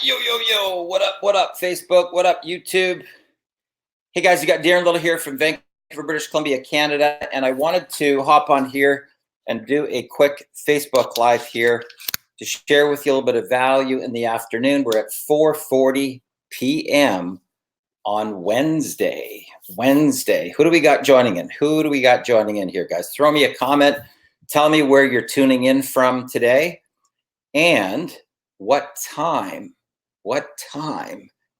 Yo. What up, Facebook? What up, YouTube? Hey, guys, you got Darren Little here from Vancouver, British Columbia, Canada. And I wanted to hop on here and do a quick Facebook Live here to share with you a little bit of value in the afternoon. We're at 4:40 p.m. on Wednesday. Who do we got joining in? Who do we got joining in here, guys? Throw me a comment. Tell me where you're tuning in from today. And what time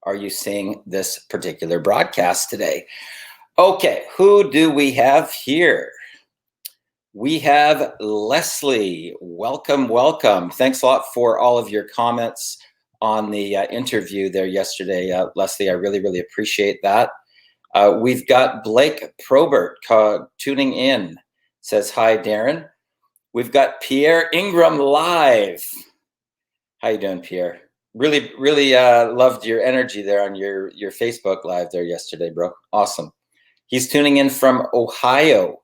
are you seeing this particular broadcast today? Okay, who do we have here? We have Leslie. Welcome. Thanks a lot for all of your comments on the interview there yesterday, Leslie. I really appreciate that. We've got Blake Probert tuning in. Says, hi, Darren. We've got Pierre Ingram live. How you doing, Pierre? Really loved your energy there on your Facebook Live there yesterday, bro. Awesome. He's tuning in from Ohio.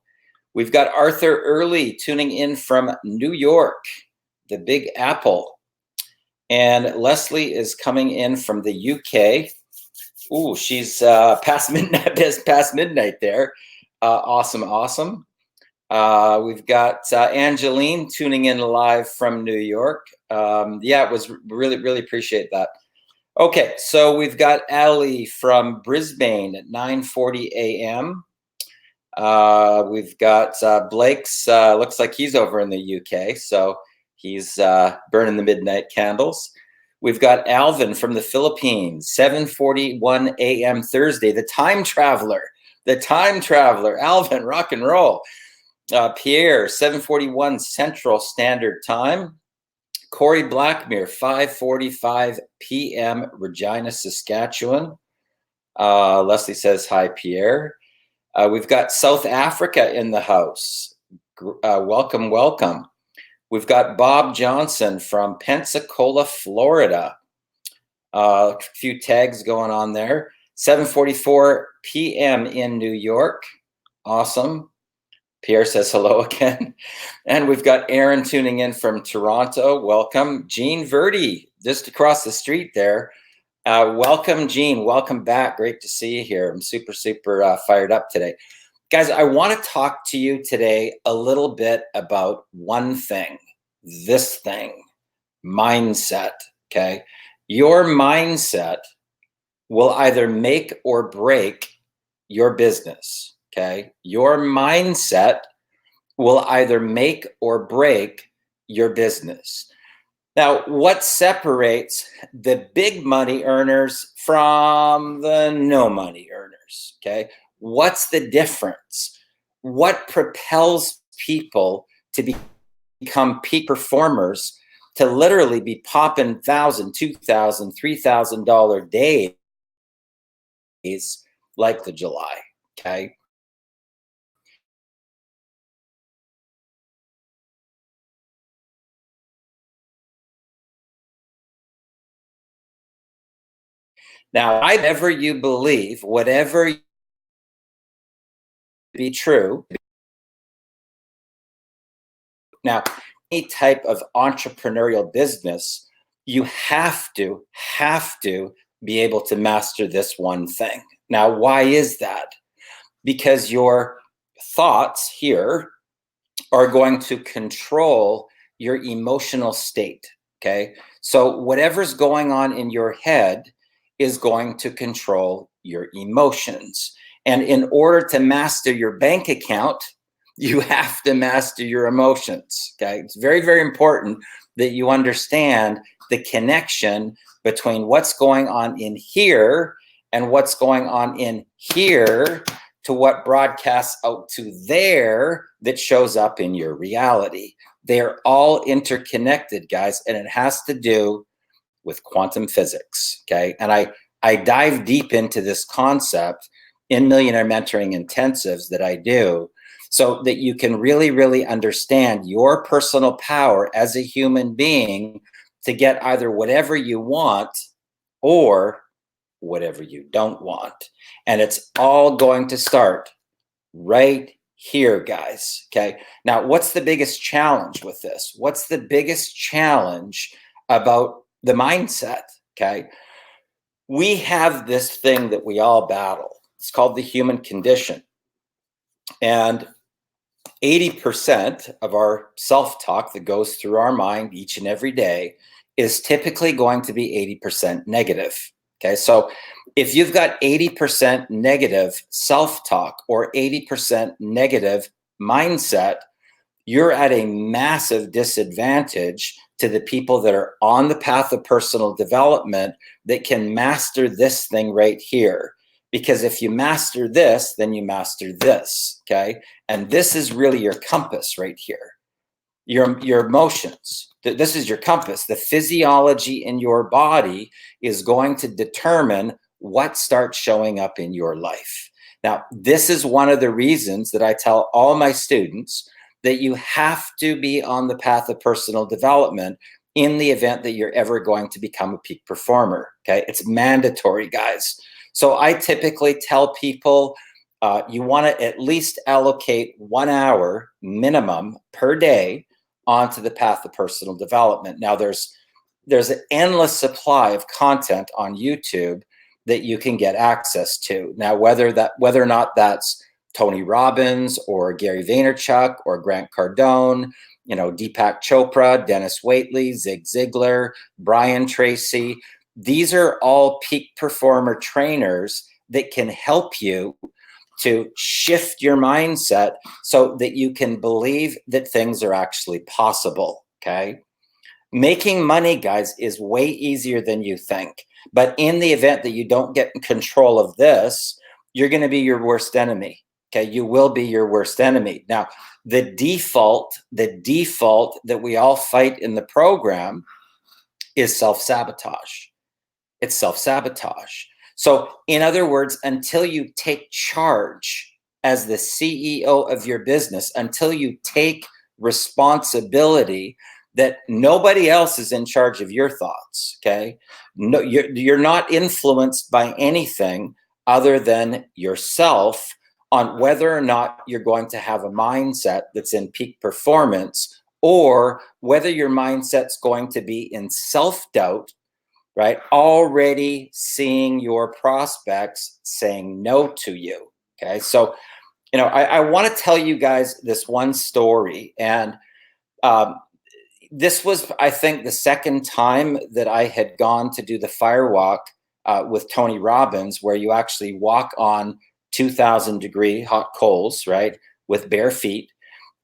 We've got Arthur Early tuning in from New York, the Big Apple. And Leslie is coming in from the UK. Ooh, she's past midnight there. Awesome. We've got Angeline tuning in live from New York. It was really appreciate that. Okay, so we've got Ali from Brisbane at 9:40 a.m. We've got Blake's, looks like he's over in the UK, so he's burning the midnight candles. We've got Alvin from the Philippines, 7:41 a.m. Thursday, the time traveler, Alvin, rock and roll. Pierre, 7:41 Central Standard Time. Corey Blackmere, 5:45 p.m. Regina, Saskatchewan. Leslie says, hi, Pierre. We've got South Africa in the house. Welcome. We've got Bob Johnson from Pensacola, Florida. A few tags going on there. 7:44 p.m. in New York. Awesome. Pierre says hello again. And we've got Aaron tuning in from Toronto. Welcome. Jean Verdi, just across the street there. Welcome, Jean. Welcome back. Great to see you here. I'm super fired up today. Guys, I want to talk to you today a little bit about one thing. This thing. Mindset. Okay? Your mindset will either make or break your business. Okay, your mindset will either make or break your business. Now, what separates the big money earners from the no money earners? Okay, what's the difference? What propels people to become peak performers, to literally be popping $1,000, $2,000, $3,000 days like the July? Okay. Now, whatever you believe, whatever be true. Now, any type of entrepreneurial business, you have to be able to master this one thing. Now, why is that? Because your thoughts here are going to control your emotional state. Okay. So whatever's going on in your head is going to control your emotions. And in order to master your bank account, you have to master your emotions. Okay. It's very important that you understand the connection between what's going on in here and what's going on in here to what broadcasts out to there that shows up in your reality. They're all interconnected, guys, and it has to do with quantum physics, okay? And I dive deep into this concept in Millionaire Mentoring Intensives that I do so that you can really understand your personal power as a human being to get either whatever you want or whatever you don't want. And it's all going to start right here, guys, okay? Now, what's the biggest challenge with this? What's the biggest challenge about the mindset? okay? We have this thing that we all battle. It's called the human condition. And 80% of our self-talk that goes through our mind each and every day is typically going to be 80% negative. Okay, so if you've got 80% negative self-talk or 80% negative mindset, you're at a massive disadvantage to the people that are on the path of personal development that can master this thing right here. Because if you master this, then you master this, okay? And this is really your compass right here. Your emotions. This is your compass. The physiology in your body is going to determine what starts showing up in your life. Now, this is one of the reasons that I tell all my students that you have to be on the path of personal development in the event that you're ever going to become a peak performer, okay? It's mandatory, guys. So I typically tell people you want to at least allocate 1 hour minimum per day onto the path of personal development. Now, there's an endless supply of content on YouTube that you can get access to. Now, whether or not that's Tony Robbins or Gary Vaynerchuk or Grant Cardone, Deepak Chopra, Dennis Waitley, Zig Ziglar, Brian Tracy, these are all peak performer trainers that can help you to shift your mindset so that you can believe that things are actually possible, okay? Making money, guys, is way easier than you think. But in the event that you don't get in control of this, you're going to be your worst enemy, okay? You will be your worst enemy. Now, the default that we all fight in the program is self-sabotage. It's self-sabotage. So in other words, until you take charge as the CEO of your business, until you take responsibility that nobody else is in charge of your thoughts, okay? No, you're not influenced by anything other than yourself on whether or not you're going to have a mindset that's in peak performance or whether your mindset's going to be in self-doubt, right? Already seeing your prospects saying no to you, okay? So, I want to tell you guys this one story. And this was, I think, the second time that I had gone to do the fire walk with Tony Robbins, where you actually walk on 2,000-degree hot coals, right, with bare feet.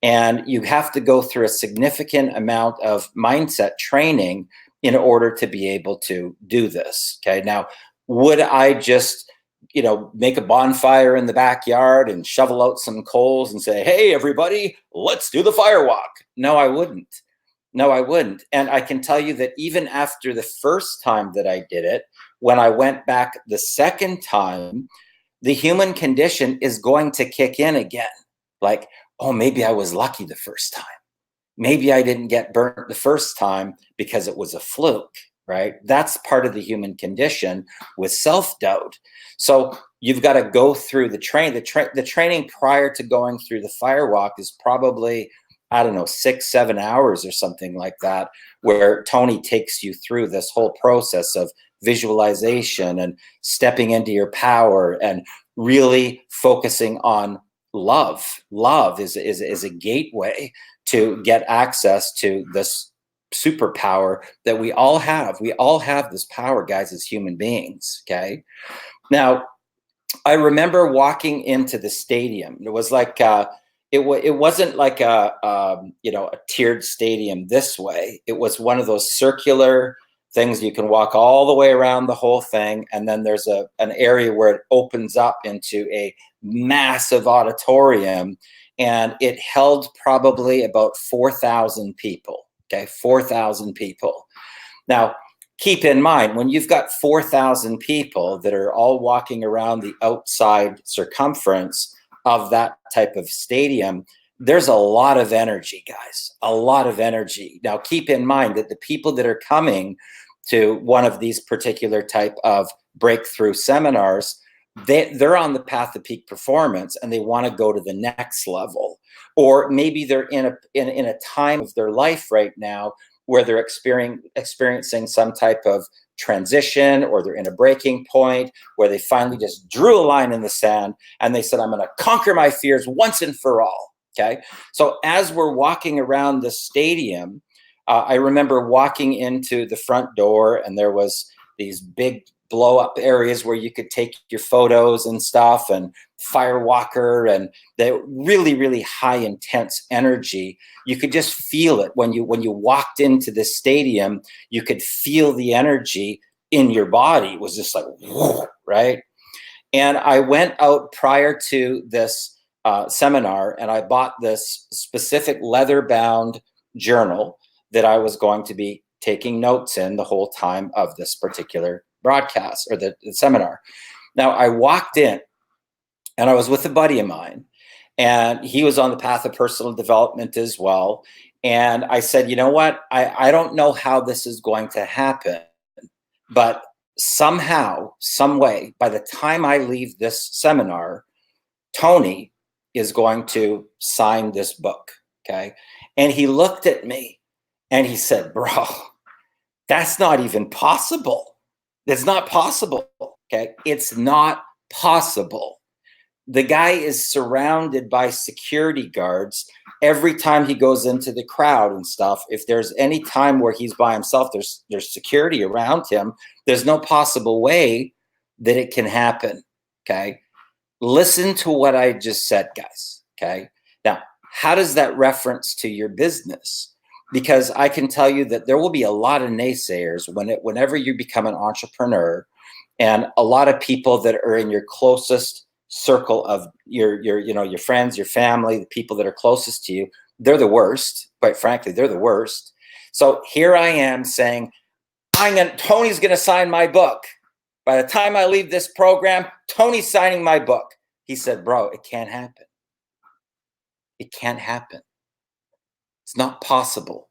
And you have to go through a significant amount of mindset training in order to be able to do this, okay? Now, would I just, make a bonfire in the backyard and shovel out some coals and say, hey, everybody, let's do the fire walk? No, I wouldn't. No, I wouldn't. And I can tell you that even after the first time that I did it, when I went back the second time, the human condition is going to kick in again. Like, oh, maybe I was lucky the first time. Maybe I didn't get burnt the first time because it was a fluke, right? That's part of the human condition with self-doubt. So you've got to go through the training. The training prior to going through the fire walk is probably, 6-7 hours or something like that, where Tony takes you through this whole process of visualization and stepping into your power and really focusing on love. Love is a gateway to get access to this superpower that we all have. We all have this power, guys, as human beings, okay? Now, I remember walking into the stadium. It was like, it wasn't like a tiered stadium this way. It was one of those circular things. You can walk all the way around the whole thing. And then there's an area where it opens up into a massive auditorium. And it held probably about 4,000 people, okay? 4,000 people. Now, keep in mind, when you've got 4,000 people that are all walking around the outside circumference of that type of stadium, there's a lot of energy, guys, a lot of energy. Now, keep in mind that the people that are coming to one of these particular type of breakthrough seminars, they're on the path of peak performance and they want to go to the next level. Or maybe they're in a time of their life right now where they're experiencing some type of transition or they're in a breaking point where they finally just drew a line in the sand and they said, I'm going to conquer my fears once and for all. Okay. So as we're walking around the stadium, I remember walking into the front door and there was these big blow up areas where you could take your photos and stuff, and Firewalker, and the really, really high intense energy. You could just feel it when you walked into the stadium. You could feel the energy in your body. It was just like, whoa, right? And I went out prior to this seminar and I bought this specific leather bound journal that I was going to be taking notes in the whole time of this particular broadcast or the seminar. Now I walked in and I was with a buddy of mine and he was on the path of personal development as well. And I said, you know what? I don't know how this is going to happen, but somehow, some way, by the time I leave this seminar, Tony is going to sign this book. Okay. And he looked at me and he said, bro, that's not even possible. It's not possible. Okay. It's not possible. The guy is surrounded by security guards every time he goes into the crowd and stuff. If there's any time where he's by himself, there's security around him. There's no possible way that it can happen. Okay. Listen to what I just said, guys. Okay. Now, how does that reference to your business? Because I can tell you that there will be a lot of naysayers whenever you become an entrepreneur, and a lot of people that are in your closest circle of your friends, your family, the people that are closest to you, they're the worst. Quite frankly, they're the worst. So here I am saying, Tony's going to sign my book. By the time I leave this program, Tony's signing my book. He said, bro, it can't happen. It can't happen. It's not possible.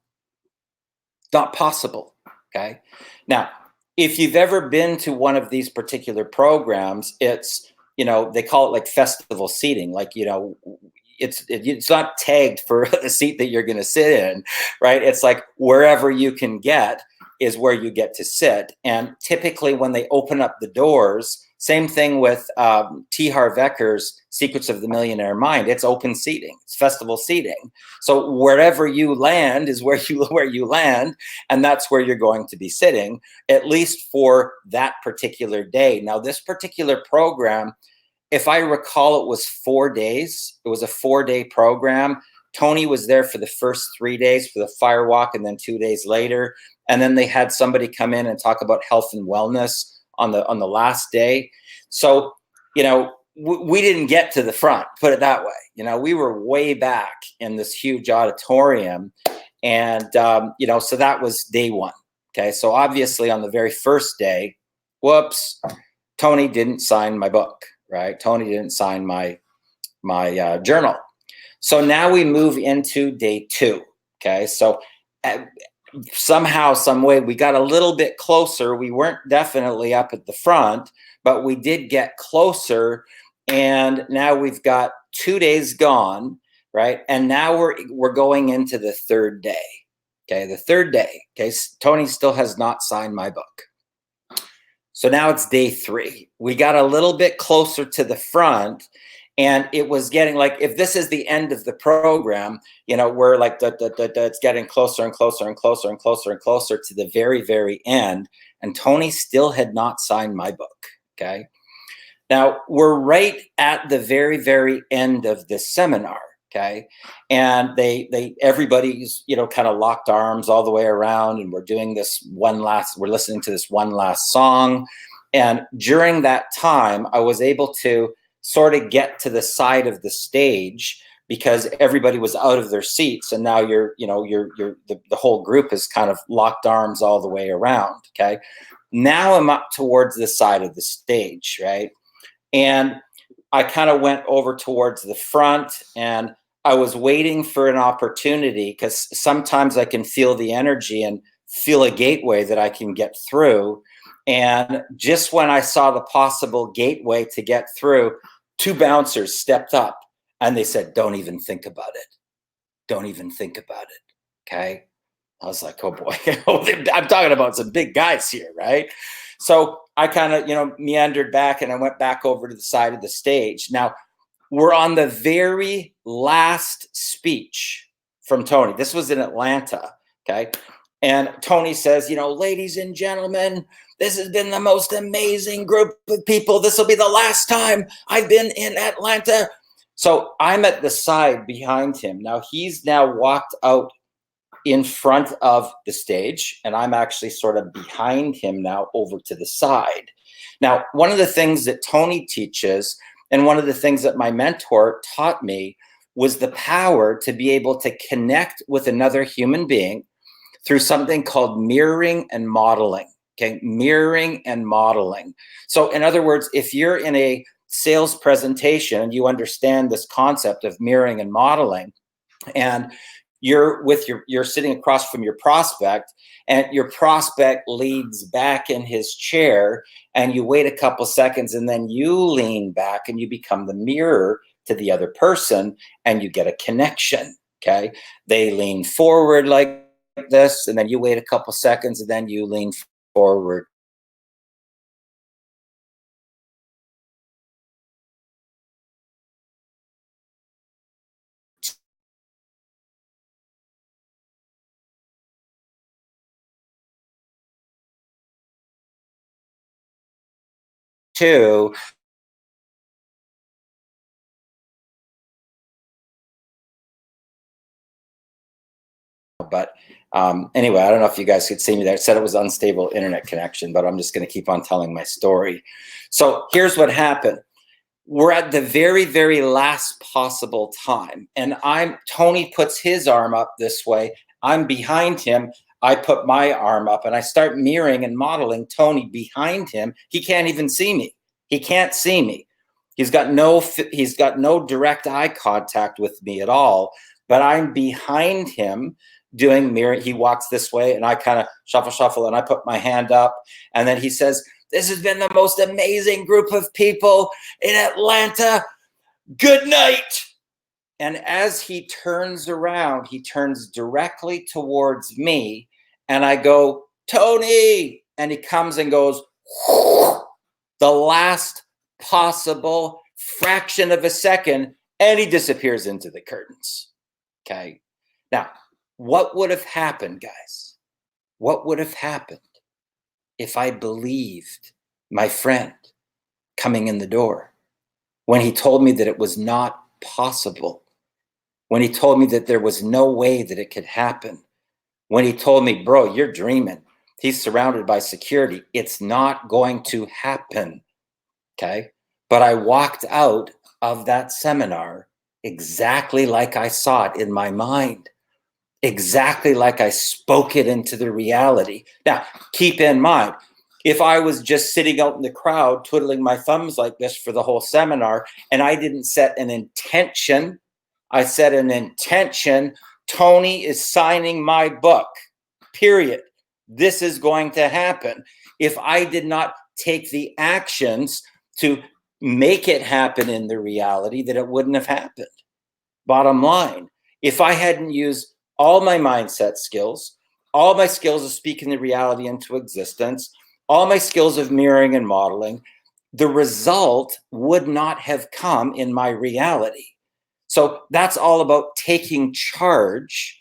It's not possible. Okay. Now, if you've ever been to one of these particular programs, it's, they call it like festival seating. Like, it's not tagged for the seat that you're going to sit in, right? It's like wherever you can get is where you get to sit. And typically when they open up the doors, same thing with T. Harv Ekker's Secrets of the Millionaire Mind. It's open seating. It's festival seating. So wherever you land is where you land, and that's where you're going to be sitting, at least for that particular day. Now, this particular program, if I recall, it was 4 days. It was a 4-day program. Tony was there for the first 3 days for the Firewalk, and then 2 days later. And then they had somebody come in and talk about health and wellness on the last day. So, we didn't get to the front, put it that way. We were way back in this huge auditorium. And, so that was day one. Okay. So obviously on the very first day, whoops, Tony didn't sign my book, right? Tony didn't sign my journal. So now we move into day two. Okay. So somehow, some way, we got a little bit closer. We weren't definitely up at the front, but we did get closer. And now we've got 2 days gone, right? And now we're going into the third day. Okay, the third day. Okay, Tony still has not signed my book. So now it's day 3. We got a little bit closer to the front. And it was getting like, if this is the end of the program, we're like, it's getting closer and closer and closer and closer and closer to the very, very end. And Tony still had not signed my book. Okay. Now we're right at the very, very end of this seminar. Okay. And everybody's, kind of locked arms all the way around. And we're doing we're listening to this one last song. And during that time, I was able to sort of get to the side of the stage because everybody was out of their seats, and now the whole group is kind of locked arms all the way around. Okay, now I'm up towards the side of the stage, right? And I kind of went over towards the front, and I was waiting for an opportunity because sometimes I can feel the energy and feel a gateway that I can get through. And just when I saw the possible gateway to get through, 2 bouncers stepped up and they said, don't even think about it. Don't even think about it. Okay. I was like, oh boy, I'm talking about some big guys here, right? So I kind of, meandered back and I went back over to the side of the stage. Now we're on the very last speech from Tony. This was in Atlanta. Okay. And Tony says, ladies and gentlemen, this has been the most amazing group of people. This will be the last time I've been in Atlanta. So I'm at the side behind him. Now he's now walked out in front of the stage, and I'm actually sort of behind him now over to the side. Now, one of the things that Tony teaches, and one of the things that my mentor taught me, was the power to be able to connect with another human being through something called mirroring and modeling. Okay, mirroring and modeling. So in other words, if you're in a sales presentation and you understand this concept of mirroring and modeling, and you're sitting across from your prospect, and your prospect leans back in his chair, and you wait a couple seconds, and then you lean back and you become the mirror to the other person, and you get a connection. Okay, they lean forward like this, and then you wait a couple seconds, and then you lean forward. Two, but anyway, I don't know if you guys could see me there. It said it was unstable internet connection, but I'm just going to keep on telling my story. So here's what happened. We're at the very, very last possible time. And Tony puts his arm up this way. I'm behind him. I put my arm up and I start mirroring and modeling Tony behind him. He can't even see me. He can't see me. He's got no direct eye contact with me at all, but I'm behind him doing mirror. He walks this way and I kind of shuffle and I put my hand up, and then he says, "This has been the most amazing group of people in Atlanta. Good night." And as he turns around, he turns directly towards me, and I go, "Tony," and he comes and goes, the last possible fraction of a second, and he disappears into the curtains. Okay. Now, what would have happened, guys? What would have happened if I believed my friend coming in the door when he told me that it was not possible, when he told me that there was no way that it could happen, when he told me, "Bro, you're dreaming. He's surrounded by security. It's not going to happen." Okay. But I walked out of that seminar exactly like I saw it in my mind, exactly like I spoke it into the reality. Now, keep in mind, if I was just sitting out in the crowd, twiddling my thumbs like this for the whole seminar, and I didn't set an intention, I set an intention, Tony is signing my book, period. This is going to happen. If I did not take the actions to make it happen in the reality, that it wouldn't have happened. Bottom line, if I hadn't used all my mindset skills, all my skills of speaking the reality into existence, all my skills of mirroring and modeling, the result would not have come in my reality. So that's all about taking charge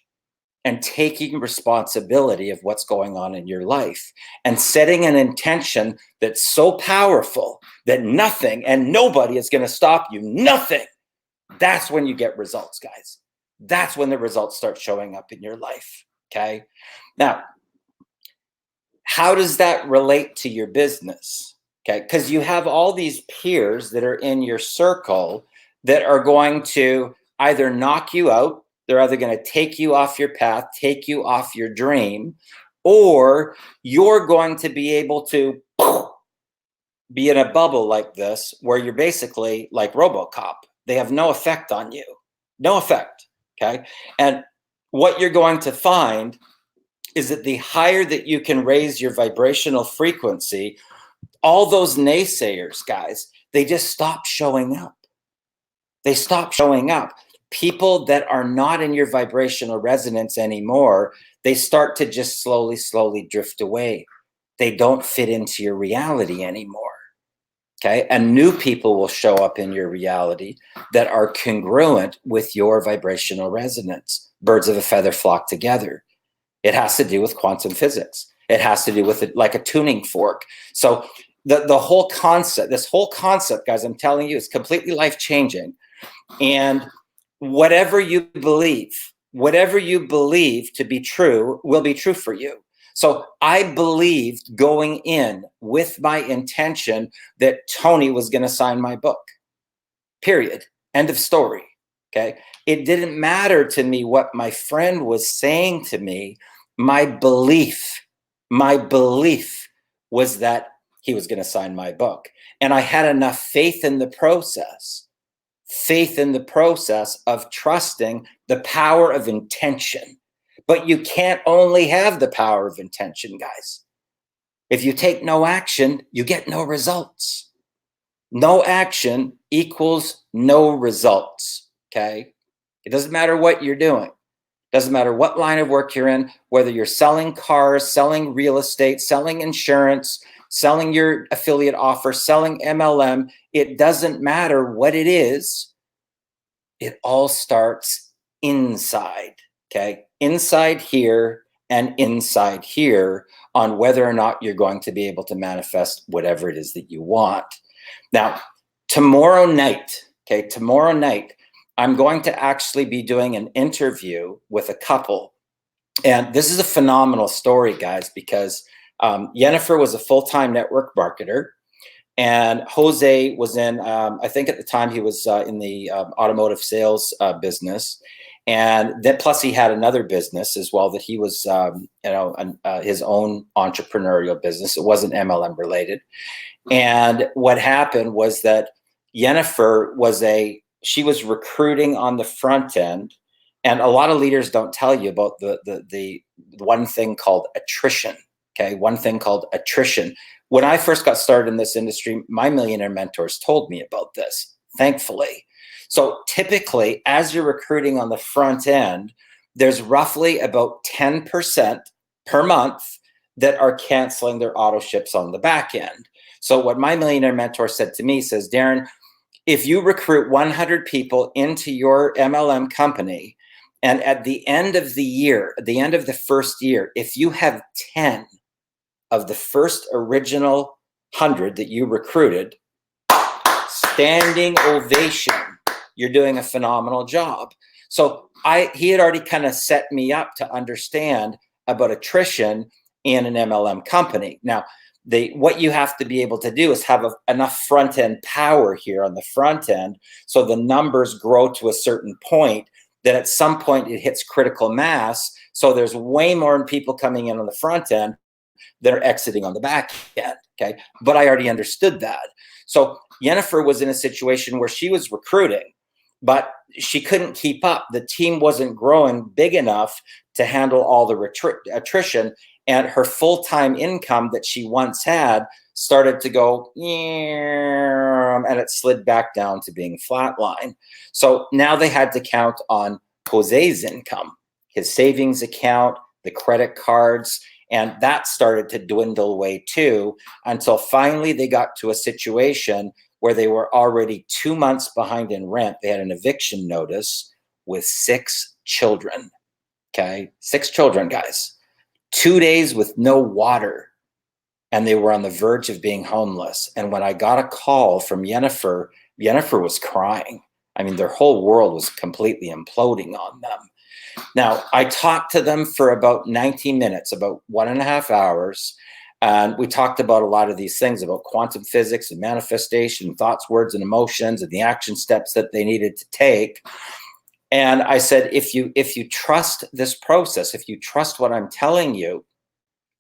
and taking responsibility of what's going on in your life and setting an intention that's so powerful that nothing and nobody is going to stop you. Nothing. That's when you get results, guys. That's when the results start showing up in your life. Okay. Now, how does that relate to your business? Okay. Because you have all these peers that are in your circle that are going to either knock you out, they're either going to take you off your path, take you off your dream, or you're going to be able to be in a bubble like this where you're basically like RoboCop. They have no effect on you. No effect. Okay. And what you're going to find is that the higher that you can raise your vibrational frequency, all those naysayers, guys, they just stop showing up. They stop showing up. People that are not in your vibrational resonance anymore, they start to just slowly drift away. They don't fit into your reality anymore. Okay. And new people will show up in your reality that are congruent with your vibrational resonance. Birds of a feather flock together. It has to do with quantum physics. It has to do with it like a tuning fork. So the whole concept, this whole concept, guys, I'm telling you, is completely life-changing. And whatever you believe to be true will be true for you. So I believed going in with my intention that Tony was going to sign my book. Period. End of story. Okay. It didn't matter to me what my friend was saying to me. My belief was that he was going to sign my book. And I had enough faith in the process of trusting the power of intention. But you can't only have the power of intention, guys. If you take no action, you get no results. No action equals no results, okay? It doesn't matter what you're doing. Doesn't matter what line of work you're in, whether you're selling cars, selling real estate, selling insurance, selling your affiliate offer, selling MLM. It doesn't matter what it is. It all starts inside, okay? Inside here and inside here on whether or not you're going to be able to manifest whatever it is that you want. Now, tomorrow night, I'm going to actually be doing an interview with a couple. And this is a phenomenal story, guys, because Jennifer was a full-time network marketer. And Jose was in, I think at the time he was in the automotive sales business. And then plus he had another business as well that he was, his own entrepreneurial business. It wasn't MLM related. And what happened was that Jennifer she was recruiting on the front end. And a lot of leaders don't tell you about the one thing called attrition. Okay. One thing called attrition. When I first got started in this industry, my millionaire mentors told me about this, thankfully. So typically, as you're recruiting on the front end, there's roughly about 10% per month that are canceling their auto ships on the back end. So what my millionaire mentor said to me says, Darren, if you recruit 100 people into your MLM company, and at the end of the year, at the end of the first year, if you have 10 of the first original 100 that you recruited, standing ovation, you're doing a phenomenal job. So he had already kind of set me up to understand about attrition in an MLM company. Now, what you have to be able to do is have enough front end power here on the front end so the numbers grow to a certain point that at some point it hits critical mass. So there's way more people coming in on the front end that are exiting on the back end. Okay. But I already understood that. So Jennifer was in a situation where she was recruiting, but she couldn't keep up. The team wasn't growing big enough to handle all the attrition. And her full-time income that she once had started to go, and it slid back down to being flatline. So now they had to count on Jose's income, his savings account, the credit cards, and that started to dwindle away too, until finally they got to a situation where they were already 2 months behind in rent. They had an eviction notice with 6 children. Okay, 6 children, guys. 2 days with no water, and they were on the verge of being homeless. And when I got a call from Jennifer was crying. I mean, their whole world was completely imploding on them. Now, I talked to them for about 90 minutes, about 1.5 hours. And we talked about a lot of these things about quantum physics and manifestation, thoughts, words, and emotions, and the action steps that they needed to take. And I said, if you trust this process, if you trust what I'm telling you,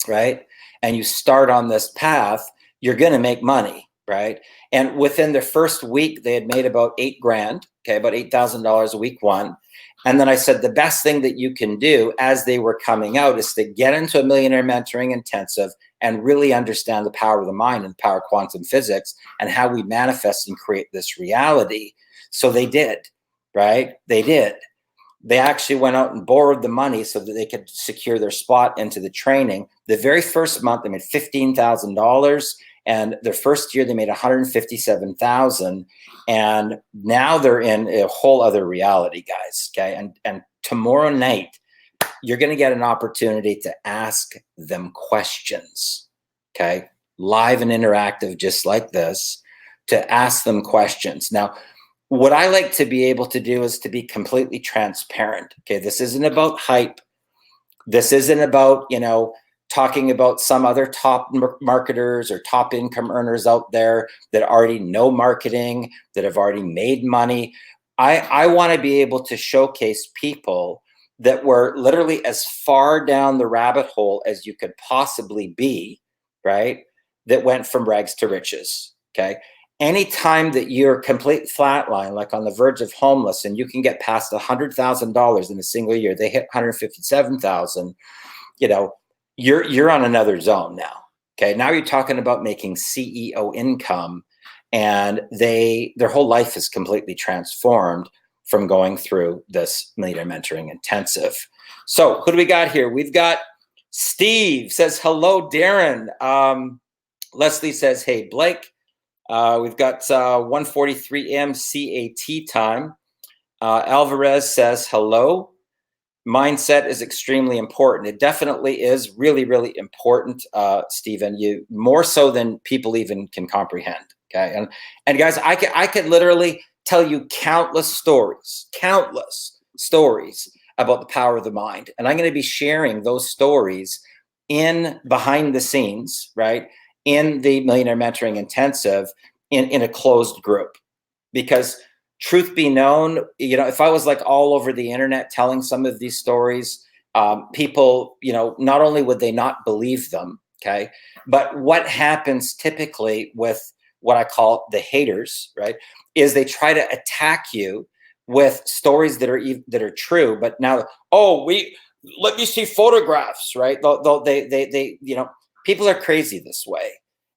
right, and you start on this path, you're going to make money, right? And within the first week, they had made about $8,000, okay, about $8,000 a week one. And then I said, the best thing that you can do as they were coming out is to get into a Millionaire Mentoring Intensive and really understand the power of the mind and the power of quantum physics and how we manifest and create this reality. So they did. Right? They did. They actually went out and borrowed the money so that they could secure their spot into the training. The very first month, they made $15,000, and their first year they made $157,000. And now they're in a whole other reality, guys. Okay, and tomorrow night you're going to get an opportunity to ask them questions. Okay, live and interactive, just like this, to ask them questions. Now, what I like to be able to do is to be completely transparent. Okay, this isn't about hype. This isn't about, talking about some other top marketers or top income earners out there that already know marketing, that have already made money. I want to be able to showcase people that were literally as far down the rabbit hole as you could possibly be, right? That went from rags to riches. Okay. Anytime that you're complete flatline, like on the verge of homeless, and you can get past $100,000 in a single year, they hit 157,000. You're on another zone now. Okay, now you're talking about making CEO income, and their whole life is completely transformed from going through this Millionaire Mentoring Intensive. So who do we got here? We've got Steve says hello, Darren. Leslie says hey, Blake. We've got 1:43 a.m. CAT time. Alvarez says hello. Mindset is extremely important. It definitely is really, really important, Stephen. You more so than people even can comprehend. Okay, and guys, I could literally tell you countless stories about the power of the mind, and I'm going to be sharing those stories in behind the scenes, right? In the Millionaire Mentoring Intensive in a closed group. Because truth be known, if I was like all over the internet telling some of these stories, people, not only would they not believe them, okay, but what happens typically with what I call the haters, right, is they try to attack you with stories that are true, but now, let me see photographs, right? They people are crazy this way.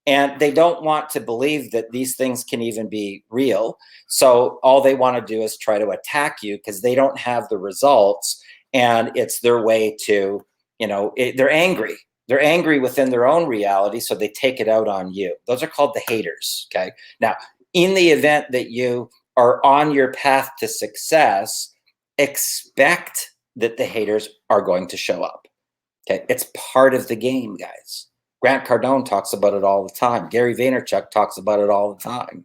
And they don't want to believe that these things can even be real. So all they want to do is try to attack you because they don't have the results. And it's their way to, they're angry. They're angry within their own reality. So they take it out on you. Those are called the haters. Okay. Now, in the event that you are on your path to success, expect that the haters are going to show up. Okay. It's part of the game, guys. Grant Cardone talks about it all the time. Gary Vaynerchuk talks about it all the time.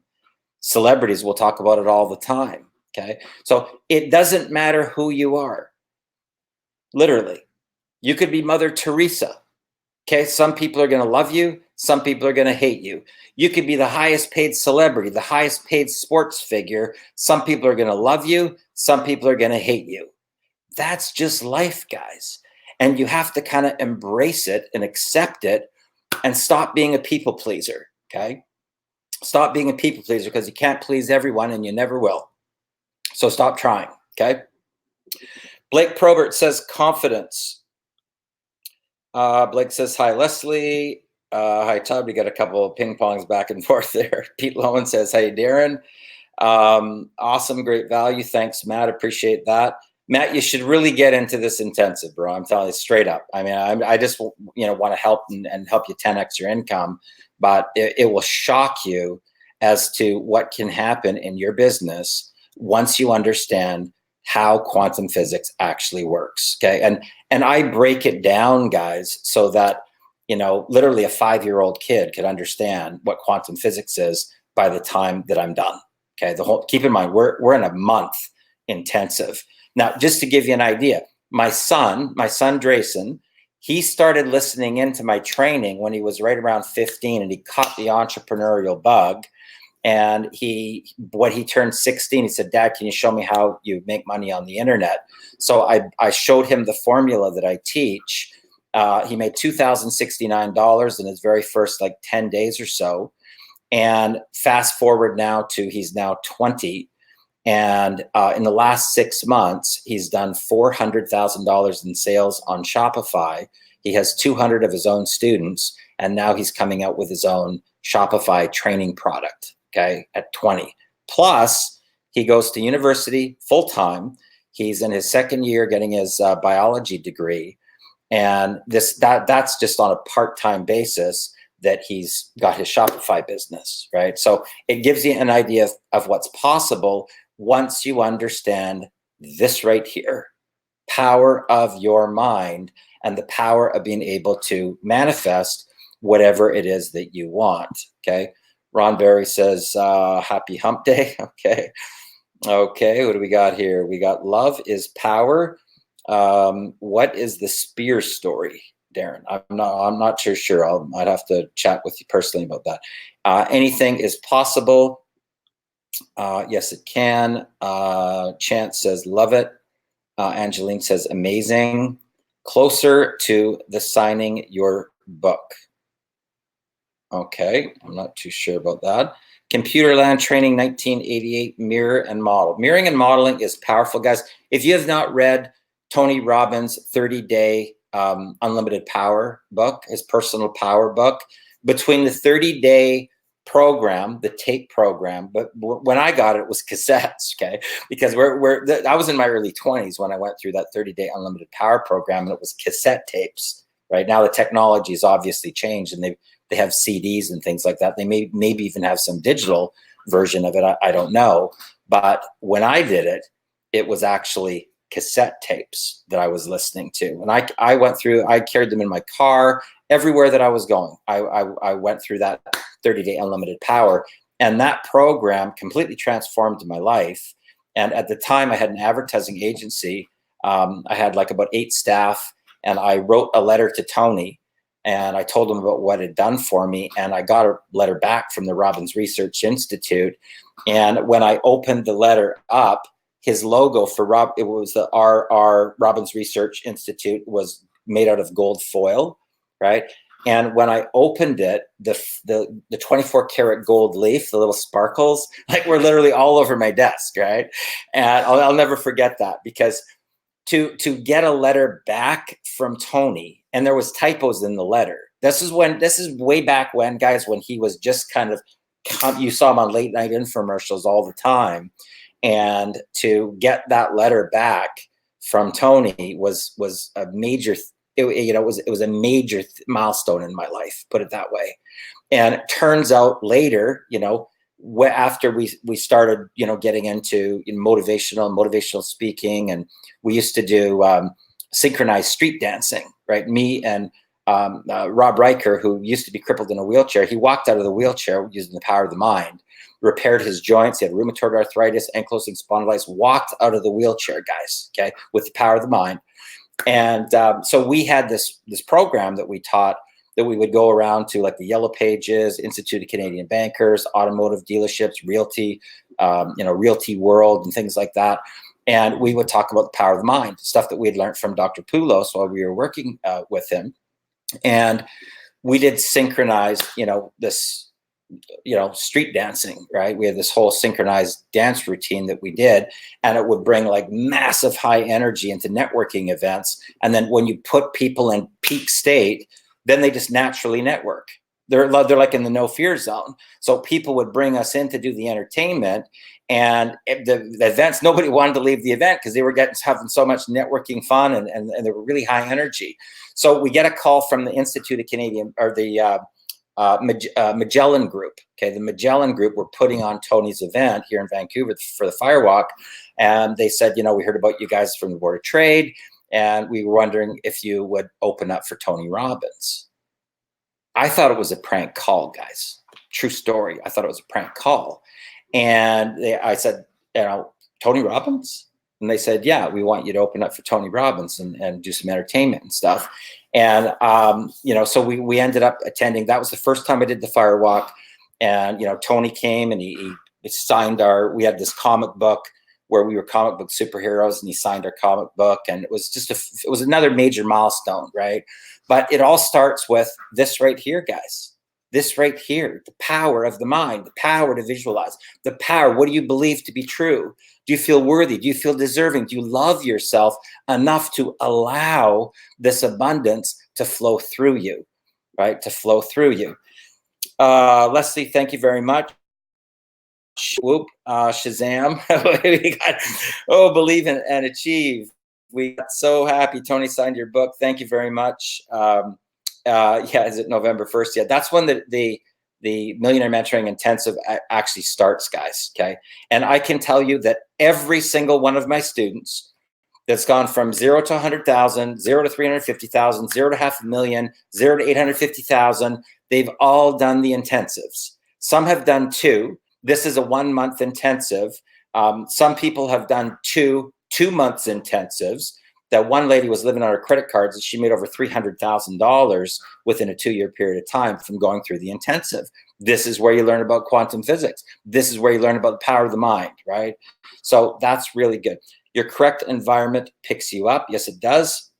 Celebrities will talk about it all the time. Okay. So it doesn't matter who you are. Literally. You could be Mother Teresa. Okay. Some people are going to love you. Some people are going to hate you. You could be the highest paid celebrity, the highest paid sports figure. Some people are going to love you. Some people are going to hate you. That's just life, guys. And you have to kind of embrace it and accept it. And stop being a people pleaser, okay? Stop being a people pleaser because you can't please everyone and you never will. So stop trying, okay? Blake Probert says confidence. Blake says, hi, Leslie. Hi, Todd. We got a couple of ping pongs back and forth there. Pete Lowen says, hey, Darren. Awesome, great value. Thanks, Matt. Appreciate that. Matt, you should really get into this intensive, bro. I'm telling you straight up. I mean, I just, want to help and help you 10x your income, but it will shock you as to what can happen in your business once you understand how quantum physics actually works. Okay. And I break it down, guys, so that, literally a 5-year-old kid could understand what quantum physics is by the time that I'm done. Okay. Keep in mind, we're in a month intensive. Now, just to give you an idea, my son Drayson, he started listening into my training when he was right around 15, and he caught the entrepreneurial bug. And when he turned 16, he said, Dad, can you show me how you make money on the internet? So I showed him the formula that I teach. He made $2,069 in his very first 10 days or so. And fast forward now to he's now 20. And in the last 6 months, he's done $400,000 in sales on Shopify. He has 200 of his own students, and now he's coming out with his own Shopify training product, okay, at 20. Plus, he goes to university full-time. He's in his second year getting his biology degree. And that's just on a part-time basis that he's got his Shopify business, right? So it gives you an idea of what's possible once you understand this right here, power of your mind and the power of being able to manifest whatever it is that you want, okay? Ron Berry says, happy hump day, okay. Okay, what do we got here? We got love is power. What is the spear story, Darren? I'm not sure. I'd have to chat with you personally about that. Anything is possible. Yes, it can. Chance says love it. Angeline says amazing. Closer to the signing your book. Okay, I'm not too sure about that. Computerland Training 1988, Mirror and Model. Mirroring and modeling is powerful, guys. If you have not read Tony Robbins' 30-day Unlimited Power book, his personal power book, between the 30-day program, the tape program, but when I got it, it was cassettes, okay? Because I was in my early 20s when I went through that 30-day Unlimited Power program, and it was cassette tapes, right? Now the technology has obviously changed, and they have CDs and things like that. They maybe even have some digital version of it. I don't know. But when I did it, it was actually cassette tapes that I was listening to. And I went through, I carried them in my car, everywhere that I was going. I went through that 30-day Unlimited Power. And that program completely transformed my life. And at the time, I had an advertising agency. I had like about 8 staff. And I wrote a letter to Tony. And I told him about what it had done for me. And I got a letter back from the Robbins Research Institute. And when I opened the letter up, his logo for it was the RR Robbins Research Institute was made out of gold foil, right? And when I opened it, the 24 karat gold leaf, the little sparkles, like were literally all over my desk, right? And I'll never forget that, because to get a letter back from Tony, and there was typos in the letter. This is way back when, guys, when he was just kind of, you saw him on late night infomercials all the time. And to get that letter back from Tony was a major, it was a major milestone in my life, put it that way. And it turns out later, after we started, getting into motivational speaking, and we used to do synchronized street dancing, right? Me and Rob Riker, who used to be crippled in a wheelchair, he walked out of the wheelchair using the power of the mind, repaired his joints. He had rheumatoid arthritis, ankylosing spondylitis, walked out of the wheelchair, guys, okay, with the power of the mind. And so we had this program that we taught, that we would go around to, like the Yellow Pages, Institute of Canadian Bankers, automotive dealerships, Realty, Realty World, and things like that. And we would talk about the power of the mind, stuff that we had learned from Dr. Poulos while we were working with him. And we did synchronized, this, street dancing, right? We had this whole synchronized dance routine that we did, and it would bring like massive high energy into networking events. And then when you put people in peak state, then they just naturally network. They're like in the no fear zone. So people would bring us in to do the entertainment, and the events, nobody wanted to leave the event because they were having so much networking fun, and they were really high energy. So we get a call from the Institute of Canadian, or the Magellan Group. Okay, the Magellan Group were putting on Tony's event here in Vancouver for the Firewalk, and they said, we heard about you guys from the Board of Trade, and we were wondering if you would open up for Tony Robbins. I thought it was a prank call, guys. True story. I thought it was a prank call, and I said, Tony Robbins? And they said, yeah, we want you to open up for Tony Robbins and do some entertainment and stuff. And, so we ended up attending. That was the first time I did the Firewalk. And, Tony came and he signed we had this comic book where we were comic book superheroes, and he signed our comic book. And it was just it was another major milestone, right? But it all starts with this right here, guys. This right here, the power of the mind, the power to visualize, the power. What do you believe to be true? Do you feel worthy? Do you feel deserving? Do you love yourself enough to allow this abundance to flow through you, right? To flow through you. Leslie, thank you very much. Whoop, Shazam. We got, believe and achieve. We got so happy. Tony signed your book. Thank you very much. Yeah, is it November 1st? Yeah, that's when the Millionaire Mentoring Intensive actually starts, guys. Okay. And I can tell you that every single one of my students that's gone from 0 to 100,000, 0 to 350,000, 0 to 500,000, 0 to 850,000, they've all done the intensives. Some have done 2. This is a 1-month intensive. Some people have done 2 months intensives. That one lady was living on her credit cards and she made over $300,000 within a 2-year period of time from going through the intensive. This is where you learn about quantum physics. This is where you learn about the power of the mind, right? So that's really good. Your correct environment picks you up. Yes, it does.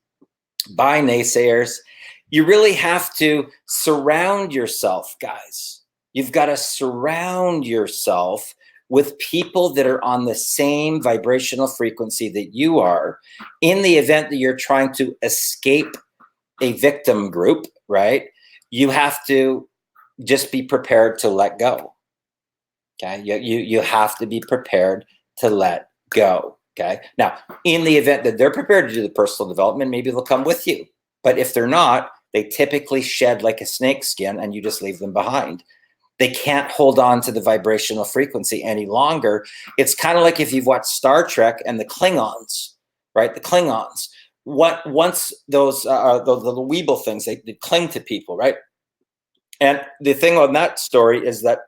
By naysayers. You really have to surround yourself, guys. You've got to surround yourself with people that are on the same vibrational frequency that you are, in the event that you're trying to escape a victim group, right? You have to just be prepared to let go. Okay, you have to be prepared to let go. Okay, now in the event that they're prepared to do the personal development, maybe they'll come with you. But if they're not, they typically shed like a snake skin and you just leave them behind. They can't hold on to the vibrational frequency any longer. It's kind of like if you've watched Star Trek and the Klingons, right? The Klingons. Once those the Weeble things, they cling to people, right? And the thing on that story is that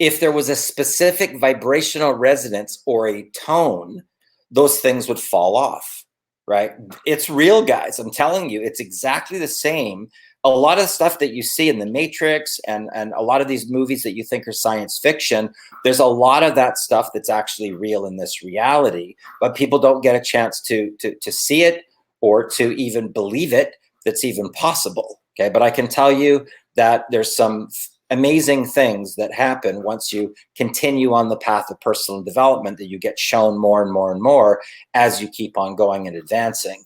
if there was a specific vibrational resonance or a tone, those things would fall off, right? It's real, guys. I'm telling you, it's exactly the same. A lot of stuff that you see in the Matrix and a lot of these movies that you think are science fiction, there's a lot of that stuff that's actually real in this reality, but people don't get a chance to see it or to even believe it, that's even possible. Okay, but I can tell you that there's some amazing things that happen once you continue on the path of personal development, that you get shown more and more and more as you keep on going and advancing.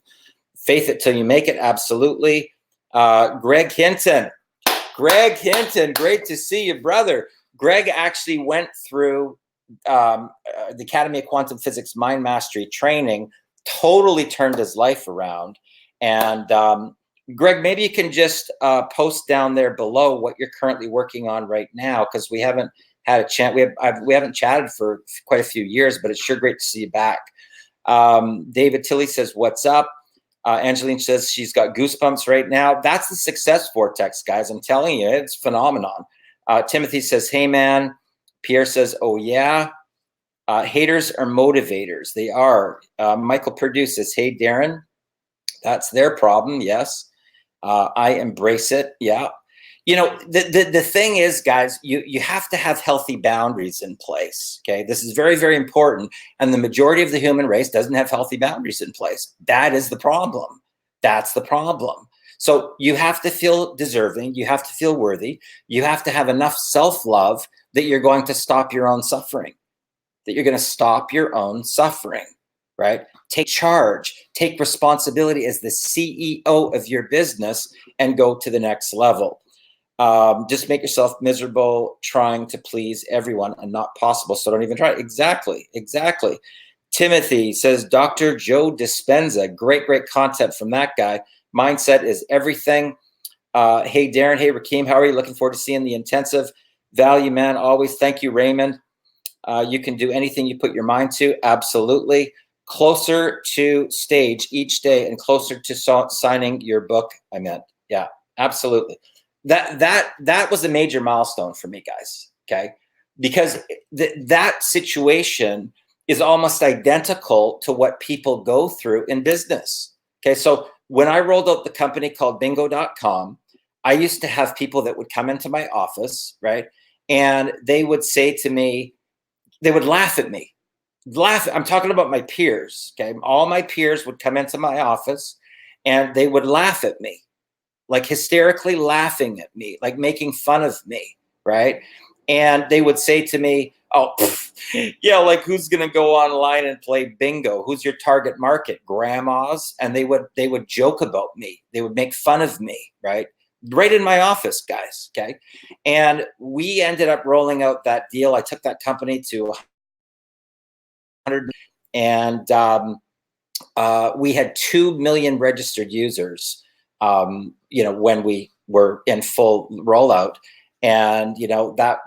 Faith it till you make it, absolutely. Greg Hinton, great to see you, brother. Greg actually went through the Academy of Quantum Physics Mind Mastery training, totally turned his life around. And Greg, maybe you can just post down there below what you're currently working on right now, because we haven't had a chat. We haven't chatted for quite a few years, but it's sure great to see you back. David Tilley says, "What's up?" Angeline says she's got goosebumps right now. That's the success vortex, guys. I'm telling you, it's phenomenon. Timothy says, "Hey, man." Pierre says, "Oh, yeah." Haters are motivators. They are. Michael Perdue says, "Hey, Darren." That's their problem. Yes. I embrace it. Yeah. You know, the thing is, guys, you have to have healthy boundaries in place. Okay. This is very, very important. And the majority of the human race doesn't have healthy boundaries in place. That is the problem. That's the problem. So you have to feel deserving. You have to feel worthy. You have to have enough self-love that you're going to stop your own suffering, that you're going to stop your own suffering, right? Take charge, take responsibility as the CEO of your business and go to the next level. Just make yourself miserable trying to please everyone and not possible. So don't even try. Exactly. Timothy says, Dr. Joe Dispenza, great content from that guy. Mindset is everything. Hey, Darren. Hey, Rakeem. How are you? Looking forward to seeing the intensive. Value, man. Always. Thank you, Raymond. You can do anything you put your mind to. Absolutely. Closer to stage each day and closer to signing your book. I meant, yeah, absolutely. That was a major milestone for me, guys. Okay, because that situation is almost identical to what people go through in business. Okay, so when I rolled out the company called bingo.com, I used to have people that would come into my office, right? And they would say to me, they would laugh at me. I'm talking about my peers. Okay, all my peers would come into my office and they would laugh at me, like hysterically laughing at me, like making fun of me, right? And they would say to me, "Oh, yeah, like who's gonna go online and play bingo? Who's your target market? Grandmas?" And they would joke about me. They would make fun of me, right? right in my office, guys. Okay. And we ended up rolling out that deal. I took that company to 100, and we had 2 million registered users, when we were in full rollout. And, that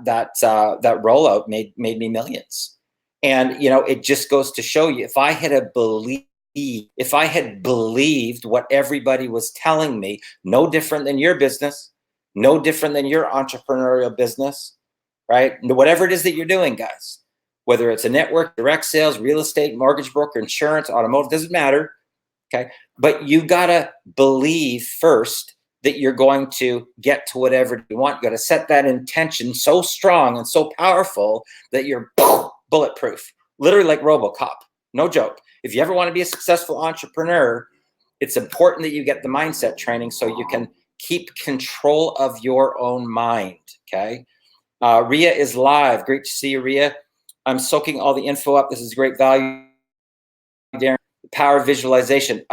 rollout made me millions. And, it just goes to show you, if I had believed what everybody was telling me, no different than your business, no different than your entrepreneurial business, right? Whatever it is that you're doing, guys, whether it's a network, direct sales, real estate, mortgage broker, insurance, automotive, doesn't matter. Okay. But you got to believe first that you're going to get to whatever you want. You got to set that intention so strong and so powerful that you're bulletproof, literally like RoboCop. No joke. If you ever want to be a successful entrepreneur, it's important that you get the mindset training so you can keep control of your own mind. Okay. Ria is live. Great to see you, Ria. I'm soaking all the info up. This is great value, Darren. Power of visualization.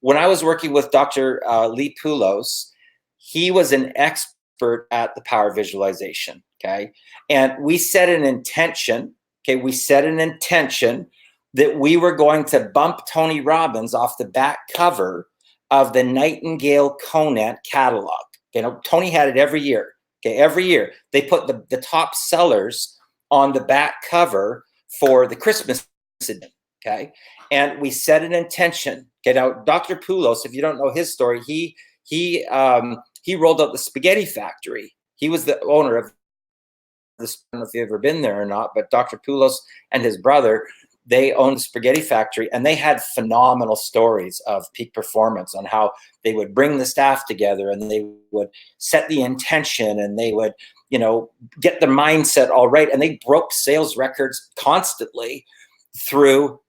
When I was working with Dr. Lee Poulos, he was an expert at the power of visualization. Okay. And we set an intention. Okay. We set an intention that we were going to bump Tony Robbins off the back cover of the Nightingale Conant catalog. Tony had it every year. Okay. Every year they put the top sellers on the back cover for the Christmas edition. Okay. And we set an intention. Okay. Now, Dr. Poulos, if you don't know his story, he rolled out the Spaghetti Factory. He was the owner of this. I don't know if you've ever been there or not, but Dr. Poulos and his brother, they owned the Spaghetti Factory, and they had phenomenal stories of peak performance on how they would bring the staff together and they would set the intention and they would, get the mindset all right. And they broke sales records constantly through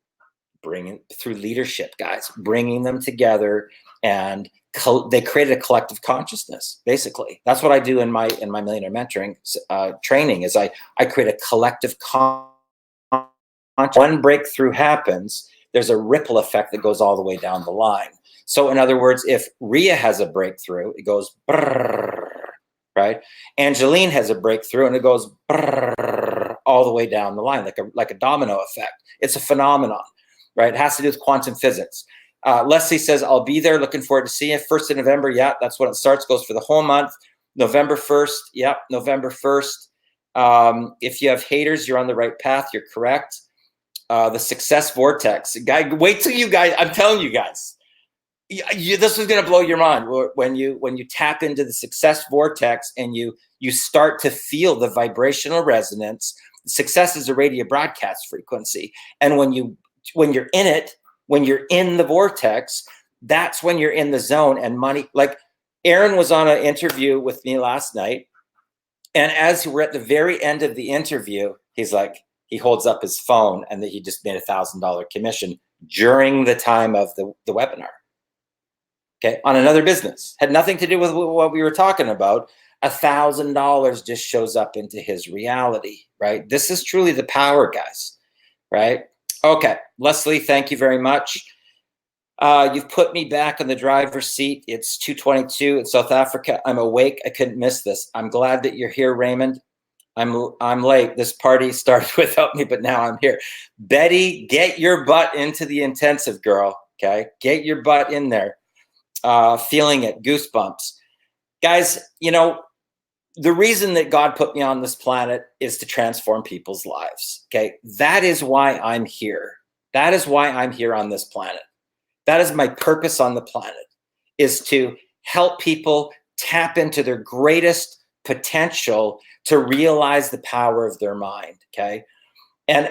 leadership, guys, bringing them together, and they created a collective consciousness. Basically, that's what I do in my Millionaire Mentoring training. Is I create a collective consciousness. One breakthrough happens, there's a ripple effect that goes all the way down the line. So, in other words, if Ria has a breakthrough, it goes brrr, right? Angeline has a breakthrough, and it goes brrr, all the way down the line, like a domino effect. It's a phenomenon. Right? It has to do with quantum physics. Leslie says, I'll be there. Looking forward to seeing you. 1st of November. Yeah, that's when it starts. Goes for the whole month. November 1st. Yeah, November 1st. If you have haters, you're on the right path. You're correct. The success vortex. Wait till you guys, I'm telling you guys, this is going to blow your mind when you tap into the success vortex and you start to feel the vibrational resonance. Success is a radio broadcast frequency. And when you're in it, when you're in the vortex, that's when you're in the zone. And money, like Aaron was on an interview with me last night. And as we're at the very end of the interview, he's like, he holds up his phone and that he just made $1,000 commission during the time of the webinar. Okay. On another business. Had nothing to do with what we were talking about. $1,000 just shows up into his reality, right? This is truly the power, guys, right? Okay, Leslie, thank you very much. You've put me back in the driver's seat. It's 2:22 in South Africa. I'm awake. I couldn't miss this. I'm glad that you're here, Raymond. I'm late. This party started without me, but now I'm here. Betty, get your butt into the intensive, girl. Okay, get your butt in there. Feeling it, goosebumps, guys. The reason that God put me on this planet is to transform people's lives. Okay. That is why I'm here. That is why I'm here on this planet. That is my purpose on the planet, is to help people tap into their greatest potential to realize the power of their mind. Okay. And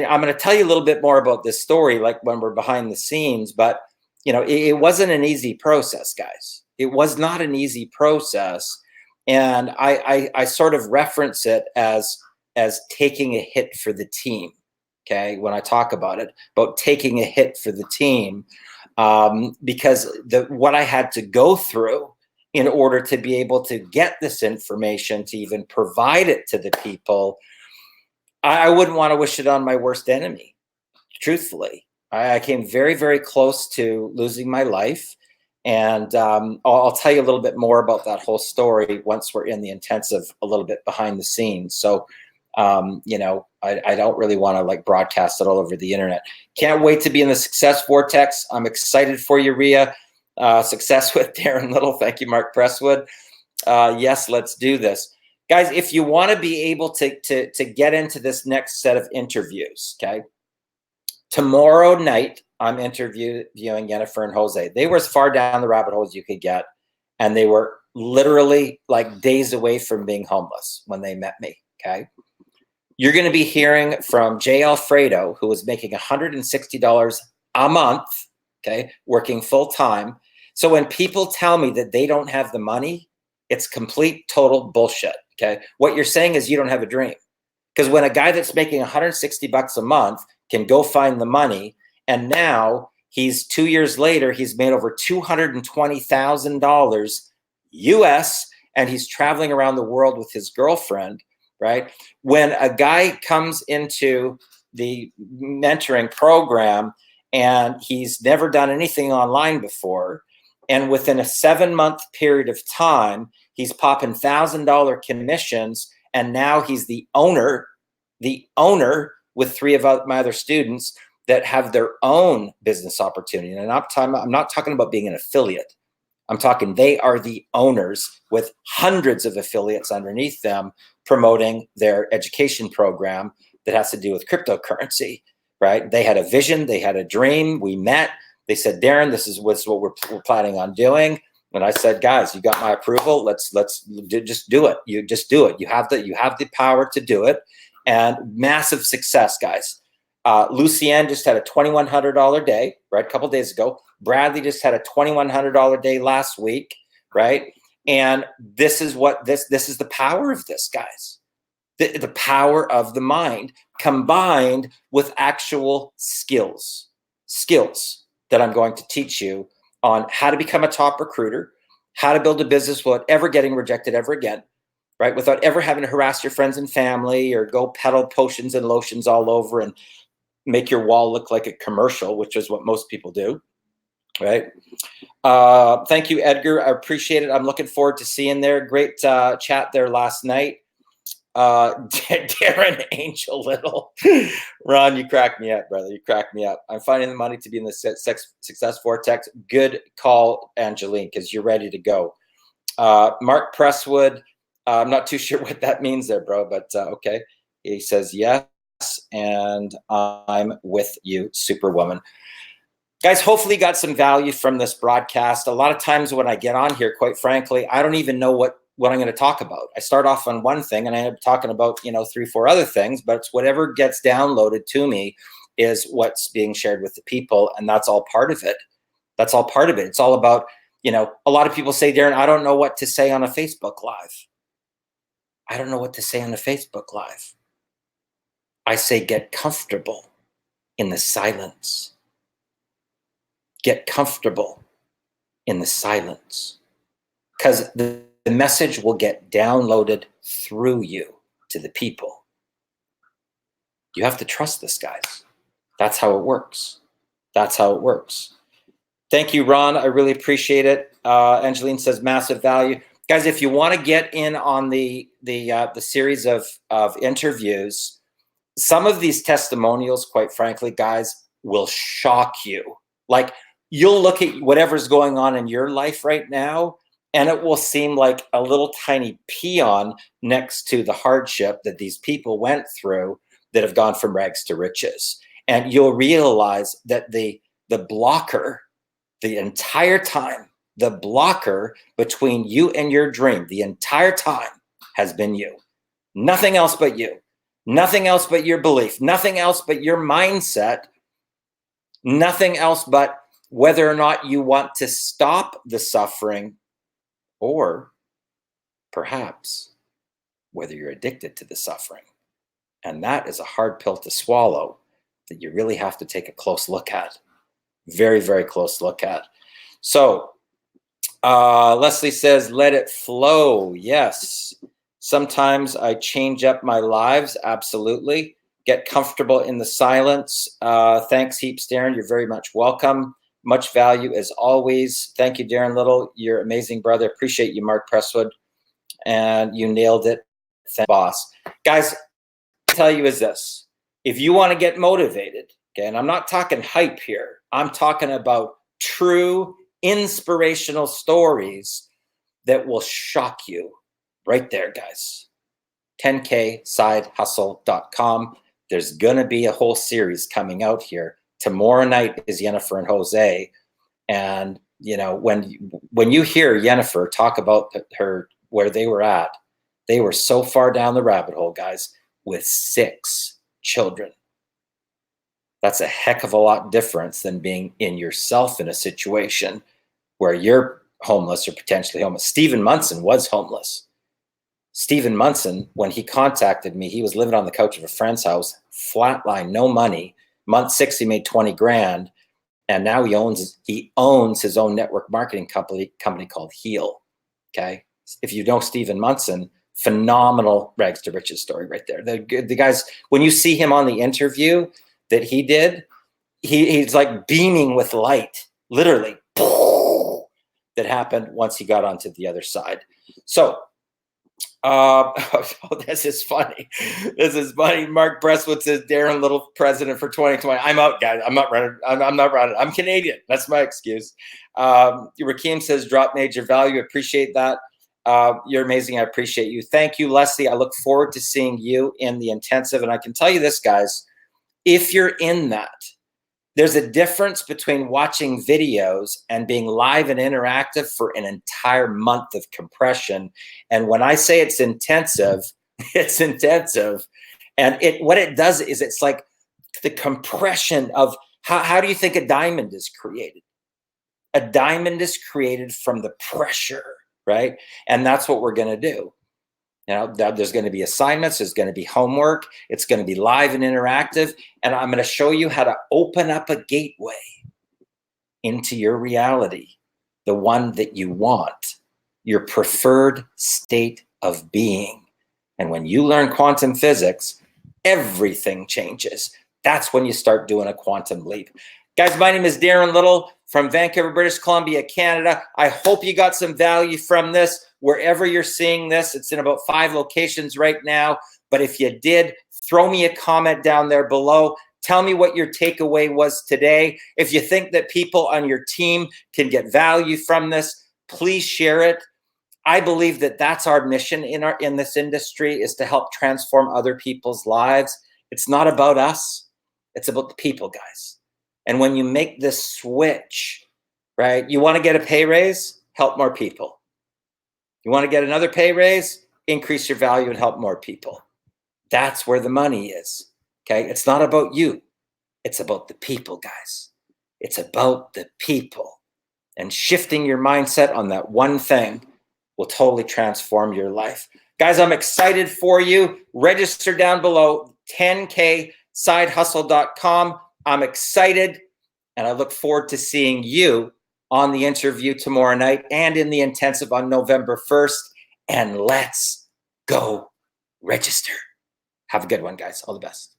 I'm going to tell you a little bit more about this story, like when we're behind the scenes, but it wasn't an easy process, guys. It was not an easy process. And I sort of reference it as taking a hit for the team. Okay, when I talk about taking a hit for the team, because what I had to go through in order to be able to get this information, to even provide it to the people, I wouldn't want to wish it on my worst enemy. Truthfully, I came very, very close to losing my life. And I'll tell you a little bit more about that whole story once we're in the intensive, a little bit behind the scenes. So, you know, I don't really want to like broadcast it all over the internet. Can't wait to be in the success vortex. I'm excited for you, Ria. Success with Darren Little. Thank you, Mark Presswood. Yes, let's do this. Guys, if you want to be able to get into this next set of interviews, okay, tomorrow night, I'm interviewing Jennifer and Jose. They were as far down the rabbit hole as you could get, and they were literally like days away from being homeless when they met me, okay? You're going to be hearing from Jay Alfredo, who was making $160 a month, okay, working full-time. So when people tell me that they don't have the money, it's complete, total bullshit, okay? What you're saying is you don't have a dream. Because when a guy that's making $160 a month can go find the money, and now he's 2 years later, he's made over $220,000 US, and he's traveling around the world with his girlfriend, right? When a guy comes into the mentoring program and he's never done anything online before, and within a 7-month period of time, he's popping $1,000 commissions, and now he's the owner with 3 of my other students that have their own business opportunity. And I'm not talking about being an affiliate. I'm talking they are the owners with hundreds of affiliates underneath them promoting their education program that has to do with cryptocurrency, right? They had a vision, they had a dream, we met. They said, Darren, this is what we're planning on doing. And I said, guys, you got my approval. Let's just do it. You just do it. You have the power to do it. And massive success, guys. Lucienne just had a $2,100 day, right? A couple days ago. Bradley just had a $2,100 day last week, right? And this is what this is the power of this, guys. The power of the mind combined with actual skills that I'm going to teach you on how to become a top recruiter, how to build a business without ever getting rejected ever again, right? Without ever having to harass your friends and family or go peddle potions and lotions all over and make your wall look like a commercial, which is what most people do, right? Thank you, Edgar. I appreciate it. I'm looking forward to seeing there. Great chat there last night. Darren Angel Little. Ron, you crack me up, brother. You crack me up. I'm finding the money to be in the success vortex. Good call, Angeline, because you're ready to go. Mark Presswood. I'm not too sure what that means there, bro, but okay. He says, yes, and I'm with you, Superwoman. Guys, hopefully you got some value from this broadcast. A lot of times when I get on here, quite frankly, I don't even know what I'm going to talk about. I start off on one thing and I end up talking about, 3, 4 other things, but it's whatever gets downloaded to me is what's being shared with the people. And that's all part of it. That's all part of it. It's all about, a lot of people say, Darren, I don't know what to say on a Facebook Live. I don't know what to say on a Facebook Live. I say, get comfortable in the silence. Get comfortable in the silence. Because the message will get downloaded through you to the people. You have to trust this, guys. That's how it works. That's how it works. Thank you, Ron. I really appreciate it. Angeline says massive value. Guys, if you want to get in on the series of interviews, some of these testimonials, quite frankly, guys, will shock you. Like, you'll look at whatever's going on in your life right now, and it will seem like a little tiny peon next to the hardship that these people went through that have gone from rags to riches. And you'll realize that the blocker, the entire time, the blocker between you and your dream, the entire time has been you. Nothing else but you. Nothing else but your belief. Nothing else but your mindset. Nothing else but whether or not you want to stop the suffering, or perhaps whether you're addicted to the suffering. And that is a hard pill to swallow that you really have to take a close look at. Very, very close look at. So Leslie says, let it flow. Yes. Sometimes I change up my lives. Absolutely. Get comfortable in the silence. Thanks heaps, Darren. You're very much welcome. Much value as always. Thank you, Darren Little. You're amazing, brother. Appreciate you, Mark Presswood. And you nailed it. Thank boss. Guys, I'll tell you is this. If you want to get motivated, okay, and I'm not talking hype here. I'm talking about true inspirational stories that will shock you. Right there, guys. 10ksidehustle.com. There's going to be a whole series coming out here. Tomorrow night is Jennifer and Jose. And, you know, when you hear Jennifer talk about her, where they were at, they were so far down the rabbit hole, guys, with 6 children. That's a heck of a lot difference than being in yourself in a situation where you're homeless or potentially homeless. Stephen Munson was homeless. Stephen Munson, when he contacted me, he was living on the couch of a friend's house, flatline, no money. Month 6, he made 20 grand. And now he owns his own network marketing company called Heal. Okay. If you know Stephen Munson, phenomenal rags to riches story right there. The guys, when you see him on the interview that he did, he's like beaming with light, literally, that happened once he got onto the other side. So, this is funny. This is funny. Mark Presswood says Darren Little president for 2020. I'm out, guys. I'm not running. I'm not running. I'm Canadian. That's my excuse. Rakeem says drop major value. Appreciate that. You're amazing. I appreciate you. Thank you, Leslie. I look forward to seeing you in the intensive. And I can tell you this, guys, if you're in that, there's a difference between watching videos and being live and interactive for an entire month of compression. And when I say it's intensive, it's intensive. And what it does is it's like the compression of how do you think a diamond is created? A diamond is created from the pressure, right? And that's what we're going to do. You know, there's going to be assignments, there's going to be homework, it's going to be live and interactive, and I'm going to show you how to open up a gateway into your reality, the one that you want, your preferred state of being. And when you learn quantum physics, everything changes. That's when you start doing a quantum leap. Guys, my name is Darren Little from Vancouver, British Columbia, Canada. I hope you got some value from this. Wherever you're seeing this, it's in about 5 locations right now. But if you did, throw me a comment down there below. Tell me what your takeaway was today. If you think that people on your team can get value from this, please share it. I believe that that's our mission in this industry, is to help transform other people's lives. It's not about us. It's about the people, guys. And when you make this switch, right, you want to get a pay raise, help more people. You want to get another pay raise, increase your value and help more people. That's where the money is, okay? It's not about you. It's about the people, guys. It's about the people. And shifting your mindset on that one thing will totally transform your life. Guys, I'm excited for you. Register down below, 10ksidehustle.com. I'm excited, and I look forward to seeing you on the interview tomorrow night and in the intensive on November 1st. And let's go register. Have a good one, guys. All the best.